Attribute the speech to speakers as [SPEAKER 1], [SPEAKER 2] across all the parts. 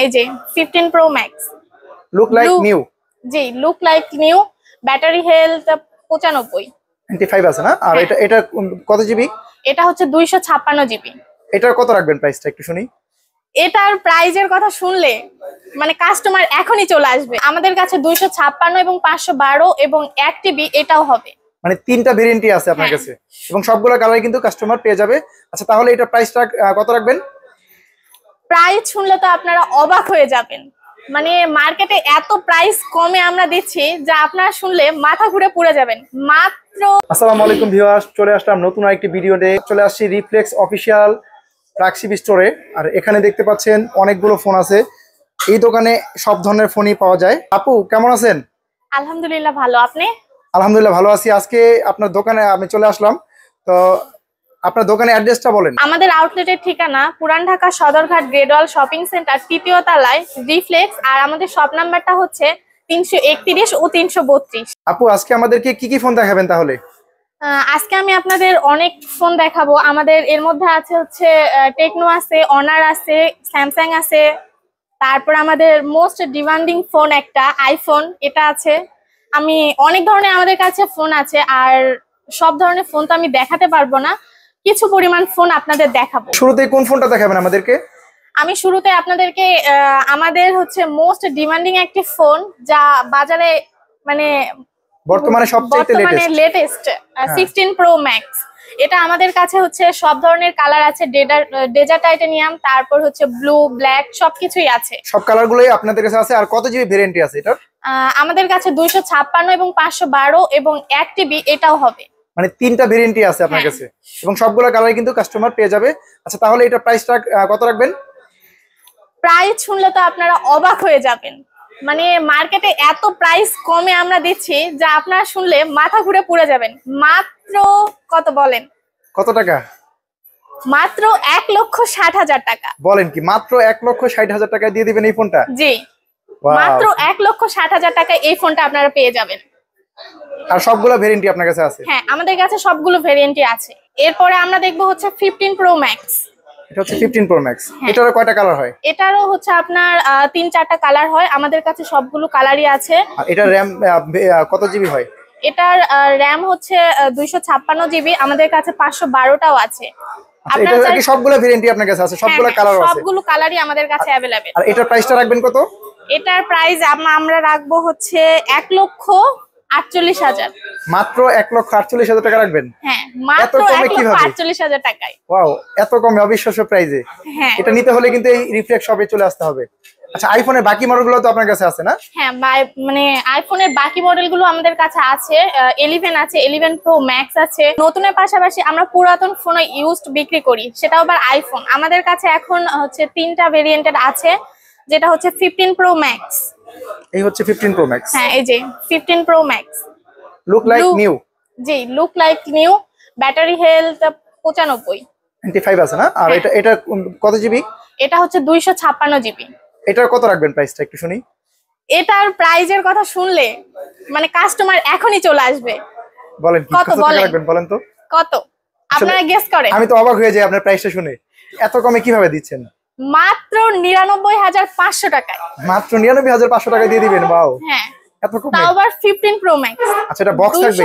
[SPEAKER 1] এই যে 15 pro max
[SPEAKER 2] look like new.
[SPEAKER 1] জি, look like new. Battery health 95
[SPEAKER 2] 95 আছে না? আর এটা কত জিবি?
[SPEAKER 1] এটা হচ্ছে 256 জিবি।
[SPEAKER 2] এটার কত রাখবেন প্রাইসটা একটু শুনি?
[SPEAKER 1] এটার প্রাইজের কথা শুনলে মানে কাস্টমার এখনই চলে আসবে। আমাদের কাছে 256 এবং 512 এবং 1 টিবি এটাও হবে।
[SPEAKER 2] মানে তিনটা ভেরিয়েন্টই আছে আপনার কাছে এবং সবগুলো কালারে কিন্তু কাস্টমার পেয়ে যাবে। আচ্ছা, তাহলে এটা প্রাইসটা কত রাখবেন?
[SPEAKER 1] প্রাইস শুনলে তো আপনারা অবাক হয়ে যাবেন। মানে মার্কেটে এত প্রাইস কমে আমরা দিচ্ছি যা আপনারা শুনলে মাথা ঘুরে পড়ে যাবেন। মাত্র
[SPEAKER 2] আসসালামু আলাইকুম ভিউয়ার্স, চলে আসলাম নতুন আরেকটি ভিডিও নিয়ে। চলে আসছি রিফ্লেক্স অফিসিয়াল ফ্ল্যাগশিপ স্টোরে। আর এখানে দেখতে পাচ্ছেন অনেকগুলো ফোন আছে। এই দোকানে সব ধরনের ফোনই পাওয়া যায়। আপু কেমন আছেন?
[SPEAKER 1] আলহামদুলিল্লাহ ভালো, আপনি?
[SPEAKER 2] আলহামদুলিল্লাহ ভালো আছি। আজকে আপনার দোকানে আমি চলে আসলাম, তো আপনার দোকানের অ্যাড্রেসটা বলেন।
[SPEAKER 1] আমাদের আউটলেটের ঠিকানা পুরান ঢাকা সদরঘাট গ্রেডওয়াল শপিং সেন্টার, তৃতীয় তলায় রিফ্লেক্স। আর আমাদের শপ নাম্বারটা হচ্ছে 331 ও 332।
[SPEAKER 2] আপু আজকে আমাদেরকে কি কি ফোন দেখাবেন তাহলে?
[SPEAKER 1] আজকে আমি আপনাদের অনেক ফোন দেখাবো। আমাদের এর মধ্যে আছে হচ্ছে টেকনো আছে, অনার আছে, স্যামসাং আছে, তারপর আমাদের মোস্ট ডিমান্ডিং ফোন একটা আইফোন এটা আছে। আমি অনেক ধরনের আমাদের কাছে ফোন আছে, আর সব ধরনের ফোন তো আমি দেখাতে পারবো না, কিছু পরিমাণ ফোন আপনাদের দেখাবো।
[SPEAKER 2] শুরুতে কোন ফোনটা দেখাবেন আমাদেরকে?
[SPEAKER 1] আমি শুরুতে আপনাদেরকে আমাদের হচ্ছে মোস্ট ডিমান্ডিং একটি ফোন, যা বাজারে মানে
[SPEAKER 2] বর্তমানে সবচেয়ে
[SPEAKER 1] লেটেস্ট 16 প্রো ম্যাক্স। এটা আমাদের কাছে হচ্ছে সব ধরনের কালার আছে, ডেজার্ট টাইটানিয়াম, তারপর হচ্ছে ব্লু, ব্ল্যাক সবকিছুই আছে।
[SPEAKER 2] সব কালারগুলোই আপনাদের কাছে আছে। আর কত জিবি ভেরিয়েন্ট আছে এটা?
[SPEAKER 1] আমাদের কাছে 256 এবং 512 এবং 1 টিবি এটাও হবে।
[SPEAKER 2] মানে তিনটা ভেরিয়েন্টই আছে আপনার কাছে এবং সবগুলো কালারে কিন্তু কাস্টমার পেয়ে যাবে। আচ্ছা, তাহলে এটা প্রাইসটা কত রাখবেন?
[SPEAKER 1] প্রাইস শুনলে তো আপনারা অবাক হয়ে যাবেন। মানে মার্কেটে এত প্রাইস কমে আমরা দিচ্ছি যা আপনারা শুনলে মাথা ঘুরে পড়ে যাবেন। মাত্র কত বলেন?
[SPEAKER 2] কত টাকা?
[SPEAKER 1] মাত্র 1,60,000 টাকা।
[SPEAKER 2] বলেন কি, মাত্র 1,60,000 টাকা দিয়ে দিবেন এই ফোনটা?
[SPEAKER 1] জি, মাত্র 1,60,000 টাকায় এই ফোনটা আপনারা পেয়ে যাবেন।
[SPEAKER 2] আর সবগুলো ভেরিয়েন্টই আপনার কাছে আছে?
[SPEAKER 1] হ্যাঁ, আমাদের কাছে সবগুলো ভেরিয়েন্টই আছে। এরপরে আমরা দেখবো হচ্ছে 15 প্রো ম্যাক্স।
[SPEAKER 2] এটা হচ্ছে 15 প্রো ম্যাক্স। এটারও কয়টা কালার হয়?
[SPEAKER 1] এটারও হচ্ছে আপনার 3-4টা কালার হয়। আমাদের কাছে সবগুলো কালারই আছে।
[SPEAKER 2] আর এটা র‍্যাম কত জিবি হয়?
[SPEAKER 1] এটার র‍্যাম হচ্ছে 256 জিবি। আমাদের কাছে 512টাও আছে।
[SPEAKER 2] আপনারা কি সবগুলো ভেরিয়েন্টই আপনার কাছে আছে? সবগুলো কালার আছে?
[SPEAKER 1] সবগুলো কালারই আমাদের কাছে अवेलेबल।
[SPEAKER 2] আর এটার প্রাইসটা রাখবেন কত?
[SPEAKER 1] এটার প্রাইস আমরা রাখবো হচ্ছে 1,48,000।
[SPEAKER 2] মাত্র 1,48,000 টাকা রাখবেন?
[SPEAKER 1] হ্যাঁ, মাত্র 1,48,000 টাকায়।
[SPEAKER 2] ওয়াও, এত কম অবিশ্বাস্য প্রাইসে।
[SPEAKER 1] হ্যাঁ,
[SPEAKER 2] এটা নিতে হলে কিন্তু এই রিফ্লেক্স শপে চলে আসতে হবে। আচ্ছা, আইফোনের বাকি মডেলগুলো তো আপনার কাছে আছে না?
[SPEAKER 1] হ্যাঁ, মানে আইফোনের বাকি মডেলগুলো আমাদের কাছে আছে। 11 আছে, 11 প্রো ম্যাক্স আছে। নতুনের পাশাপাশি আমরা পুরাতন ফোন ইউজড বিক্রি করি, সেটাও আবার আইফোন। আমাদের কাছে এখন হচ্ছে 3টা ভেরিয়েন্টের আছে, যেটা হচ্ছে 15 প্রো ম্যাক্স।
[SPEAKER 2] এই হচ্ছে 15 প্রো ম্যাক্স।
[SPEAKER 1] হ্যাঁ, এই যে 15 pro max.
[SPEAKER 2] Look like new.
[SPEAKER 1] জি, look like new. Battery health
[SPEAKER 2] 95 আছে না? আর এটা কত জিবি?
[SPEAKER 1] এটা হচ্ছে 256 জিবি।
[SPEAKER 2] এটার কত রাখবেন প্রাইসটা একটু শুনি?
[SPEAKER 1] এটার প্রাইজের কথা শুনলে মানে কাস্টমার এখনই চলে আসবে।
[SPEAKER 2] বলেন কি কত টাকা রাখবেন বলেন তো?
[SPEAKER 1] কত আপনারা গেস করেন।
[SPEAKER 2] আমি তো অবাক হয়ে যাই আপনার প্রাইসটা শুনে। এত কমে কিভাবে দিচ্ছেন?
[SPEAKER 1] মাত্র 99,500 টাকায়।
[SPEAKER 2] মাত্র 99,500 টাকা দিয়ে দিবেন? ওয়াও,
[SPEAKER 1] হ্যাঁ,
[SPEAKER 2] এত কমে।
[SPEAKER 1] তাও আবার 15 প্রো ম্যাক্স।
[SPEAKER 2] আচ্ছা, এটা বক্স থাকবে?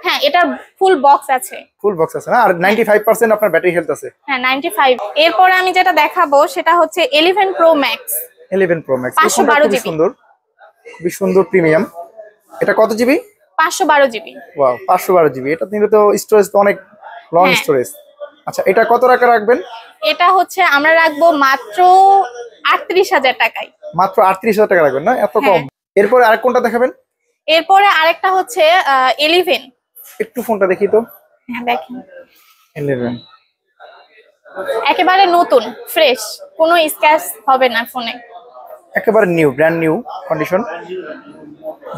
[SPEAKER 1] হ্যাঁ, এটা ফুল বক্স আছে।
[SPEAKER 2] ফুল বক্স আছে না? আর 95% আপনার ব্যাটারি হেলথ আছে?
[SPEAKER 1] হ্যাঁ, 95। এরপরে আমি যেটা দেখাবো সেটা হচ্ছে 11 pro max.
[SPEAKER 2] 11 pro max
[SPEAKER 1] 512 GB.
[SPEAKER 2] সুন্দর, খুবই সুন্দর প্রিমিয়াম। এটা কত জিবি?
[SPEAKER 1] 512 জিবি।
[SPEAKER 2] Wow, 512 GB. এটা নিলে তো স্টোরেজ তো অনেক লং স্টোরেজ। আচ্ছা, এটা কত টাকা রাখবেন?
[SPEAKER 1] এটা হচ্ছে আমরা রাখবো মাত্র 38,000 টাকায়।
[SPEAKER 2] মাত্র 38,000 টাকা রাখবেন না? এত কম। এরপরে আরেক কোনটা দেখাবেন?
[SPEAKER 1] এরপরে আরেকটা হচ্ছে 11।
[SPEAKER 2] একটু ফোনটা দেখি তো।
[SPEAKER 1] হ্যাঁ, দেখেন
[SPEAKER 2] 11
[SPEAKER 1] একেবারে নতুন ফ্রেশ, কোনো স্ক্র্যাচ হবে না ফোনে।
[SPEAKER 2] একেবারে new, brand new condition.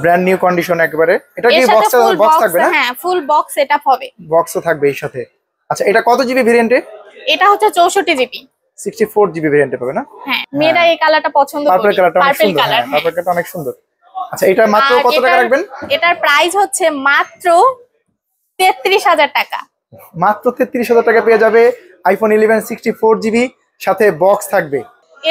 [SPEAKER 2] Brand new condition একেবারে। এটা কি বক্স থাকবে না?
[SPEAKER 1] হ্যাঁ, ফুল বক্স সেটআপ হবে।
[SPEAKER 2] বক্সও থাকবে এর সাথে। আচ্ছা, এটা কত জিবি ভেরিয়েন্টে?
[SPEAKER 1] এটা হচ্ছে 64 জিবি।
[SPEAKER 2] 64 জিবি ভেরিয়েন্টে পাবে না?
[SPEAKER 1] হ্যাঁ, মেয়েরা এই কালারটা পছন্দ করে।
[SPEAKER 2] পার্পল কালারটা অনেক সুন্দর।
[SPEAKER 1] কালার,
[SPEAKER 2] হ্যাঁ, পার্পল কালারটা অনেক সুন্দর। আচ্ছা, এটা মাত্র কত টাকা রাখবেন?
[SPEAKER 1] এটার প্রাইস হচ্ছে মাত্র 33,000 টাকা।
[SPEAKER 2] মাত্র 33,000 টাকা পেয়ে যাবে আইফোন 11 64 জিবি, সাথে বক্স থাকবে।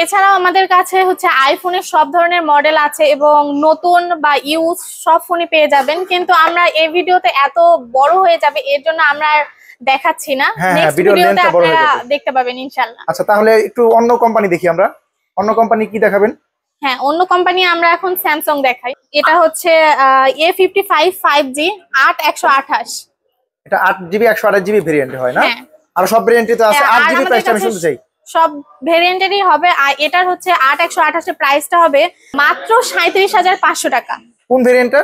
[SPEAKER 1] এছাড়াও আমাদের কাছে হচ্ছে আইফোনের সব ধরনের মডেল আছে এবং নতুন বা ইউজ সব ফোনই পেয়ে যাবেন, কিন্তু আমরা এই ভিডিওতে এত বড় হয়ে যাবে এর জন্য আমরা আর দেখাচ্ছি না। নেক্সট ভিডিওতে আপনারা দেখতে পাবেন ইনশাআল্লাহ।
[SPEAKER 2] আচ্ছা, তাহলে একটু অন্য কোম্পানি দেখি আমরা। অন্য কোম্পানি কি দেখাবেন?
[SPEAKER 1] হ্যাঁ, অন্য কোম্পানি আমরা এখন স্যামসাং দেখাই। এটা হচ্ছে A55 5G 8128।
[SPEAKER 2] এটা 8GB 128GB ভেরিয়েন্ট হয় না?
[SPEAKER 1] হ্যাঁ,
[SPEAKER 2] আর সব ভেরিয়েন্টই তো আছে। 8GB প্রাইসটা আমি শুনতে চাই।
[SPEAKER 1] সব ভেরিয়েন্টেরই হবে। আর এটার হচ্ছে 8128 এর প্রাইসটা হবে মাত্র 37500 টাকা।
[SPEAKER 2] কোন ভেরিয়েন্টটা?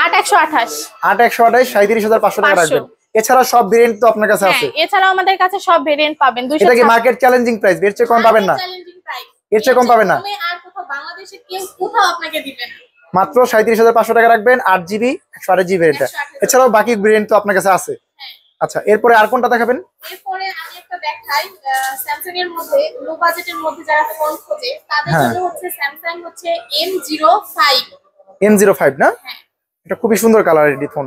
[SPEAKER 1] 8128
[SPEAKER 2] 8128 37500 টাকা রাখবেন। এছাড়া সব ভেরিয়েন্ট তো আপনার কাছে আছে?
[SPEAKER 1] হ্যাঁ, এছাড়াও আমাদের কাছে সব ভেরিয়েন্ট পাবেন।
[SPEAKER 2] এটা কি মার্কেট চ্যালেঞ্জিং প্রাইস? এর চেয়ে কম পাবেন না? এর চেয়ে কম পাবেন না?
[SPEAKER 1] আর কোথাও বাংলাদেশে কেউ কোথাও আপনাকে দিবে না।
[SPEAKER 2] মাত্র 37500 টাকা রাখবেন, 8GB 128GB ভেরিয়েন্টটা। এছাড়াও বাকি ভেরিয়েন্ট তো আপনার কাছে আছে। আচ্ছা, এরপরে আর কোনটা দেখাবেন?
[SPEAKER 1] এরপরে আমি একটা দেখাই স্যামসাং এর মধ্যে লো বাজেটের মধ্যে যারা ফোন খোঁজে তাদের জন্য হচ্ছে স্যামসাং হচ্ছে M05।
[SPEAKER 2] M05 না?
[SPEAKER 1] হ্যাঁ,
[SPEAKER 2] এটা খুবই সুন্দর কালার এর ফোন।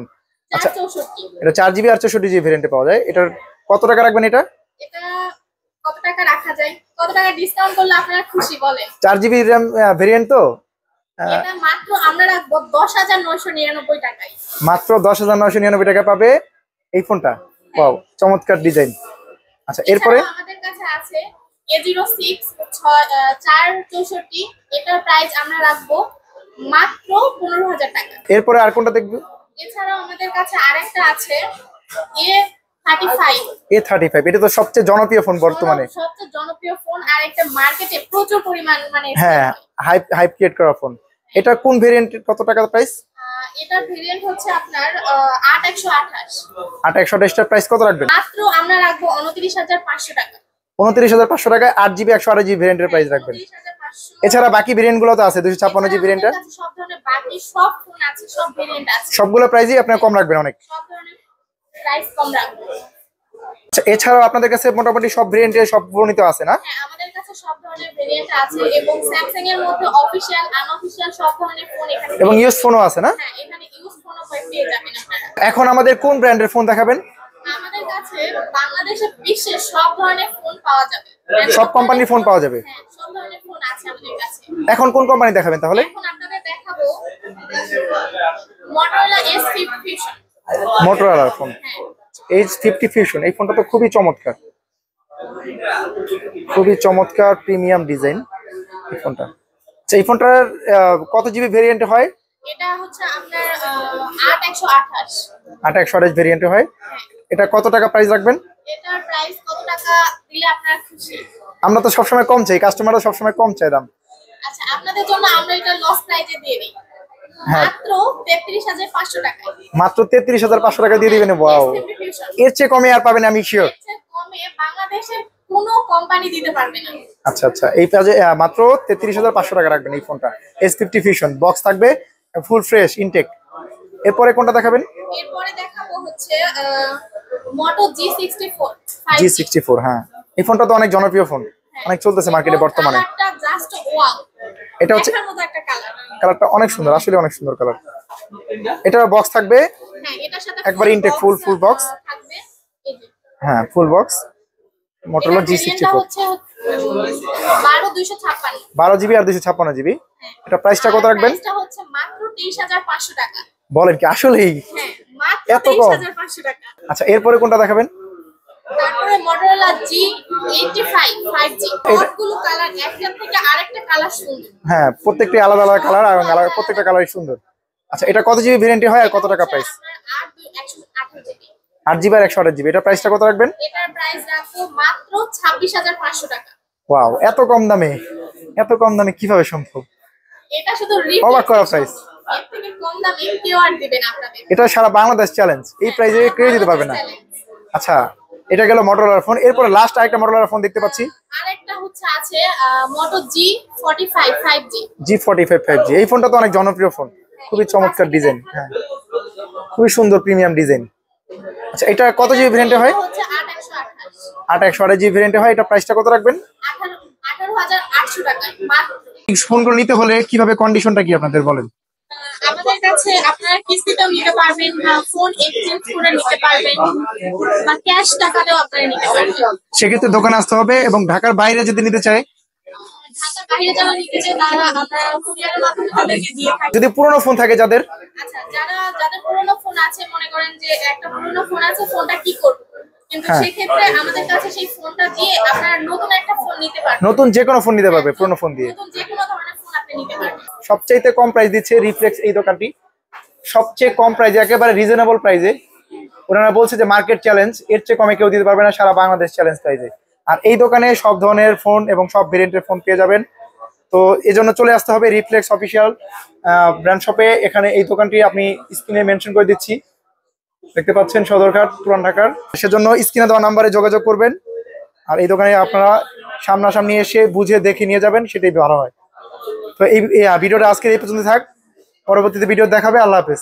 [SPEAKER 2] আচ্ছা,
[SPEAKER 1] 64।
[SPEAKER 2] এটা 4GB আর 64GB ভেরিয়েন্টে পাওয়া যায়। এটার কত টাকা রাখবেন এটা?
[SPEAKER 1] এটা কত টাকা রাখা যায়? কত টাকা ডিসকাউন্ট করলে আপনারা খুশি বলেন?
[SPEAKER 2] 4GB RAM ভেরিয়েন্ট তো।
[SPEAKER 1] এটা মাত্র আমরা রাখবো 10999 টাকায়।
[SPEAKER 2] মাত্র 10999 টাকা পাবে এই ফোনটা। ওয়াও, চমৎকার ডিজাইন। আচ্ছা, এরপরে
[SPEAKER 1] আমাদের কাছে আছে A06 464। এটার প্রাইস আমরা রাখবো মাত্র 15000 টাকা।
[SPEAKER 2] এরপরে আর কোনটা দেখব?
[SPEAKER 1] এছাড়াও আমাদের কাছে আরেকটা আছে A35।
[SPEAKER 2] A35 এটা তো সবচেয়ে জনপ্রিয় ফোন বর্তমানে।
[SPEAKER 1] সবচেয়ে জনপ্রিয় ফোন আর একটা মার্কেটে প্রচুর পরিমাণ
[SPEAKER 2] হ্যাঁ, হাইপ ক্রিয়েট করা ফোন। এটা কোন ভেরিয়েন্ট, কত টাকা প্রাইস?
[SPEAKER 1] এটার ভেরিয়েন্ট হচ্ছে আপনার 8128।
[SPEAKER 2] 8128 টার প্রাইস কত রাখবেন?
[SPEAKER 1] মাত্র আমরা রাখবো 29500 টাকা।
[SPEAKER 2] 29500 টাকায় 8GB 128GB ভেরিয়েন্টের প্রাইস রাখবেন।
[SPEAKER 1] 29500।
[SPEAKER 2] এছাড়া বাকি ভেরিয়েন্ট গুলো তো আছে, 256GB ভেরিয়েন্টটা।
[SPEAKER 1] সব ধরনের বাকি সব ফোন আছে, সব ভেরিয়েন্ট আছে।
[SPEAKER 2] সবগুলো প্রাইসই আপনারা কম রাখবেন অনেক।
[SPEAKER 1] সব ধরনের প্রাইস কম রাখবো।
[SPEAKER 2] আচ্ছা, এছাড়াও আপনাদের কাছে মোটামুটি সব ভেরিয়েন্টের সব ফোনই তো আছে না?
[SPEAKER 1] হ্যাঁ, আমাদের কাছে সব ধরনের ভেরিয়েন্ট আছে এবং স্যামসাং এর মধ্যে অফিশিয়াল আনঅফিশিয়াল সব ধরনের ফোন এখানে।
[SPEAKER 2] এবং ইউজ ফোনও আছে না?
[SPEAKER 1] হ্যাঁ, এখানে ইউজ ফোনও পেয়ে যাবেন আপনারা।
[SPEAKER 2] এখন আমাদের কোন ব্র্যান্ডের ফোন দেখাবেন?
[SPEAKER 1] আমাদের কাছে বাংলাদেশে বিশ্বের সব ধরনের ফোন পাওয়া যাবে।
[SPEAKER 2] সব কোম্পানির ফোন পাওয়া যাবে?
[SPEAKER 1] হ্যাঁ, সব ধরনের ফোন আছে আমাদের কাছে।
[SPEAKER 2] এখন কোন কোম্পানি দেখাবেন তাহলে?
[SPEAKER 1] এখন আপনাদের দেখাবো Motorola S50 Fusion।
[SPEAKER 2] মোটরোলার ফোন H50 Fusion। এই ফোনটা তো খুবই চমৎকার, খুবই চমৎকার প্রিমিয়াম ডিজাইন এই ফোনটা। আচ্ছা, এই ফোনটার কত জিবি ভেরিয়েন্ট হয়?
[SPEAKER 1] এটা হচ্ছে আপনার 8128।
[SPEAKER 2] 8128 ভেরিয়েন্ট হয়। এটা কত টাকা প্রাইস রাখবেন?
[SPEAKER 1] এটার প্রাইস কত টাকা দিলে আপনারা খুশি?
[SPEAKER 2] আমরা তো সবসময় কম চাই, কাস্টমাররা সবসময় কম চায় দাম।
[SPEAKER 1] আচ্ছা, আপনাদের জন্য আমরা এটা লস প্রাইজে দিয়ে দিই। মাত্র 33500 টাকা।
[SPEAKER 2] মাত্র 33500 টাকা দিয়ে দিবেন? ওয়াও, এর চেয়ে কমে আর পাবেন আমি শিওর।
[SPEAKER 1] এর চেয়ে কমে বাংলাদেশের কোনো কোম্পানি দিতে পারবে না।
[SPEAKER 2] আচ্ছা আচ্ছা, এই প্রাইজে মাত্র 33500 টাকা রাখবেন এই ফোনটা। S50 Fusion বক্স থাকবে, ফুল ফ্রেশ ইনটেক। এরপরে কোনটা দেখাবেন?
[SPEAKER 1] এরপরে দেখাবো হচ্ছে Moto G64
[SPEAKER 2] G64। হ্যাঁ, এই ফোনটা তো অনেক জনপ্রিয় ফোন, অনেক চলতেছে মার্কেটে বর্তমানে।
[SPEAKER 1] কালারটা জাস্ট ওয়াও।
[SPEAKER 2] এটা হচ্ছে
[SPEAKER 1] এটার মতো একটা কালার।
[SPEAKER 2] কালারটা অনেক সুন্দর, আসলে অনেক সুন্দর কালার। এটা বক্স থাকবে?
[SPEAKER 1] হ্যাঁ, এটার সাথে
[SPEAKER 2] একবার ইনটেক ফুল বক্স
[SPEAKER 1] থাকবে। এই যে
[SPEAKER 2] হ্যাঁ, ফুল বক্স Motorola G64
[SPEAKER 1] হচ্ছে 12256।
[SPEAKER 2] 12GB আর 256GB। এটা প্রাইসটা কত রাখবেন?
[SPEAKER 1] প্রাইসটা হচ্ছে মাত্র 23500 টাকা।
[SPEAKER 2] বলেন কি আসলেই?
[SPEAKER 1] হ্যাঁ, মাত্র
[SPEAKER 2] এত কম?
[SPEAKER 1] 23500 টাকা।
[SPEAKER 2] আচ্ছা, এরপরে কোনটা দেখাবেন?
[SPEAKER 1] তারপরে Motorola G85 5G। সবগুলো কালার একটা থেকে আরেকটা কালার সুন্দর।
[SPEAKER 2] হ্যাঁ, প্রত্যেকটা আলাদা আলাদা কালার আর প্রত্যেকটা কালারই সুন্দর। আচ্ছা, এটা কত জিবি ভেরিয়েন্ট হয় আর কত টাকা প্রাইস?
[SPEAKER 1] 128GB।
[SPEAKER 2] 8GB আর 128GB। এটা প্রাইসটা কত রাখবেন?
[SPEAKER 1] এটার প্রাইস রাখবো মাত্র 26500 টাকা।
[SPEAKER 2] ওয়াও, এত কম দামে, এত কম দামে কিভাবে সম্ভব?
[SPEAKER 1] এটা শুধু
[SPEAKER 2] অবাক করা প্রাইস।
[SPEAKER 1] এর থেকে কম দামে কেউ আর দিবে না আপনাদের।
[SPEAKER 2] এটা সারা বাংলাদেশ চ্যালেঞ্জ, এই প্রাইসে কেউ দিতে পারবে না। আচ্ছা, এটা গেল Motorola ফোন। এরপর লাস্ট আরেকটা Motorola ফোন দেখতে পাচ্ছি।
[SPEAKER 1] আরেকটা হচ্ছে আছে Moto G45 5G।
[SPEAKER 2] G45 5G। এই ফোনটা তো অনেক জনপ্রিয় ফোন, খুবই চমৎকার ডিজাইন। হ্যাঁ, খুবই সুন্দর প্রিমিয়াম ডিজাইন। আচ্ছা, এটা কত জিবি ভেরিয়েন্টে হয়?
[SPEAKER 1] হচ্ছে 8128।
[SPEAKER 2] 8128GB ভেরিয়েন্টে হয়। এটা প্রাইসটা কত রাখবেন?
[SPEAKER 1] 18800 টাকা মাত্র।
[SPEAKER 2] এই ফোনগুলো নিতে হলে কিভাবে, কন্ডিশনটা কি আপনাদের বলেন?
[SPEAKER 1] আমাদের কাছে আপনারা কিস্তিতেও নিতে পারবেন, ফোন এক্সচেঞ্জ করে নিতে পারবেন, বা ক্যাশ টাকাতেও আপনারা নিতে পারবেন।
[SPEAKER 2] সেক্ষেত্রে দোকানে আসতে হবে, এবং ঢাকার বাইরে যদি নিতে চাই,
[SPEAKER 1] ঢাকার বাইরে যারা নিতে চায় তারা আমরা কুরিয়ারের মাধ্যমে তাদেরকে দিয়ে থাকি।
[SPEAKER 2] যদি পুরনো ফোন থাকে যাদের,
[SPEAKER 1] আচ্ছা, যাদের পুরোনো ফোন আছে, মনে করেন যে একটা পুরোনো ফোন আছে, ফোনটা কি করব, কিন্তু
[SPEAKER 2] হ্যাঁ।
[SPEAKER 1] সেক্ষেত্রে আমাদের কাছে সেই ফোনটা দিয়ে আপনারা নতুন একটা ফোন নিতে পারবেন।
[SPEAKER 2] নতুন যে কোনো ফোন নিতে পারবে পুরনো ফোন দিয়ে।
[SPEAKER 1] নতুন যে কোনো ধরনের ফোন আপনি নিতে পারবেন।
[SPEAKER 2] সবচাইতে কম প্রাইস দিচ্ছে রিফ্লেক্স এই দোকানটি, সবচেয়ে কম প্রাইসে, একেবারে রিজনেবল প্রাইসে। ওনারা বলছে যে মার্কেট চ্যালেঞ্জ, এর চেয়ে কমে কেউ দিতে পারবে না সারা বাংলাদেশ চ্যালেঞ্জ প্রাইসে। আর এই দোকানে সব ধরনের ফোন এবং সব ভেরিয়েন্টের ফোন পেয়ে যাবেন। তো এই জন্য চলে আসতে হবে রিফ্লেক্স অফিসিয়াল ব্র্যান্ড শপে। এখানে এই দোকানটি আমি স্ক্রিনে মেনশন করে দিচ্ছি, দেখতে পাচ্ছেন, সদরঘাট, পুরান ঢাকার। সেজন্য স্ক্রিনে দেওয়া নাম্বারে যোগাযোগ করবেন। আর এই দোকানে আপনারা সামনাসামনি এসে বুঝে দেখে নিয়ে যাবেন, সেটাই ভালো হয়। তো এই ভিডিওটা আজকে এই পর্যন্ত থাক, পরবর্তীতে ভিডিও দেখাবে। আল্লাহ হাফেজ।